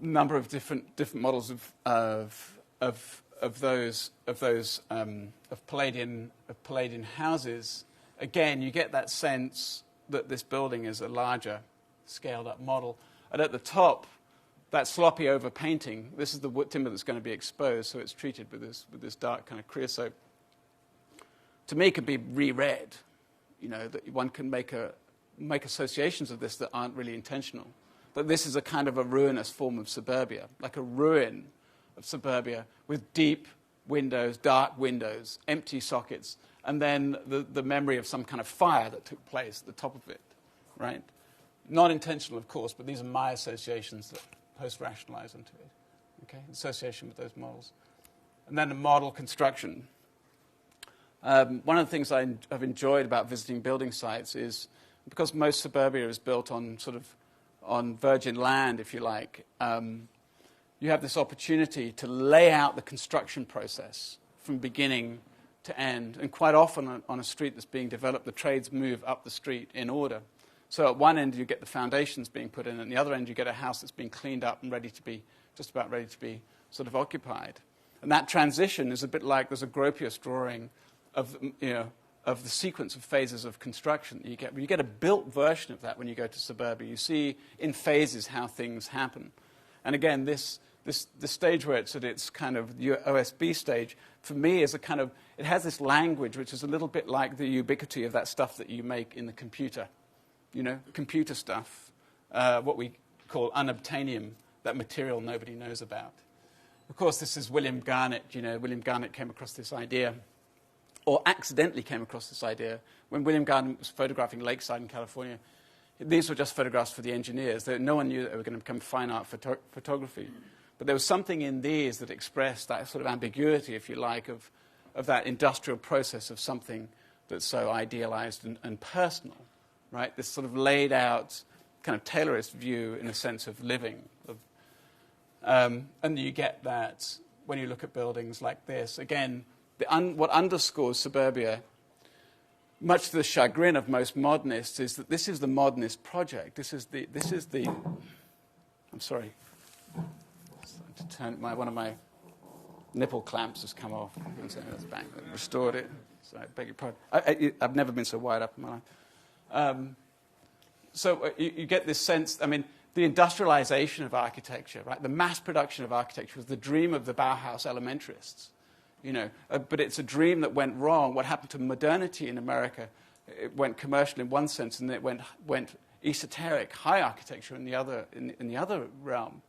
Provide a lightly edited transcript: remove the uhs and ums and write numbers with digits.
number of different models of Palladian houses. Again, you get that sense that this building is a larger, scaled-up model. And at the top, that sloppy overpainting, this is the wood timber that's going to be exposed, so it's treated with this dark kind of creosote. To me, can be reread. You know, that one can make associations of this that aren't really intentional. That this is a kind of a ruinous form of suburbia, like a ruin of suburbia with deep windows, dark windows, empty sockets, and then the memory of some kind of fire that took place at the top of it, right? Not intentional, of course, but these are my associations that post-rationalize into it, okay? Association with those models. And then the model construction. One of the things I've enjoyed about visiting building sites is because most suburbia is built on on virgin land, if you like, you have this opportunity to lay out the construction process from beginning to end. And quite often on a street that's being developed, the trades move up the street in order. So at one end, you get the foundations being put in, and at the other end, you get a house that's being cleaned up and just about ready to be sort of occupied. And that transition is a bit like there's a Gropius drawing of the sequence of phases of construction that you get. You get a built version of that when you go to suburbia. You see in phases how things happen. And again, this stage where it's at its kind of OSB stage, for me, is it has this language which is a little bit like the ubiquity of that stuff that you make in the computer. You know, computer stuff, what we call unobtainium, that material nobody knows about. Of course, this is William Garnett. You know, William Garnett came across this idea, or accidentally came across this idea, when William Garnett was photographing Lakeside in California. These were just photographs for the engineers. No one knew that they were going to become fine art photography. But there was something in these that expressed that sort of ambiguity, if you like, of that industrial process of something that's so idealized and personal, right? This sort of laid out kind of Taylorist view in a sense of living. And you get that when you look at buildings like this. Again, what underscores suburbia, much to the chagrin of most modernists, is that this is the modernist project. This is the. I'm sorry. One of my nipple clamps has come off. That's back. I restored it. So I beg your pardon. I've never been so wired up in my life. So you get this sense. I mean, the industrialization of architecture, right? The mass production of architecture was the dream of the Bauhaus elementarists. You know, but it's a dream that went wrong. What happened to modernity in America? It went commercial in one sense, and then it went esoteric, high architecture in the other realm.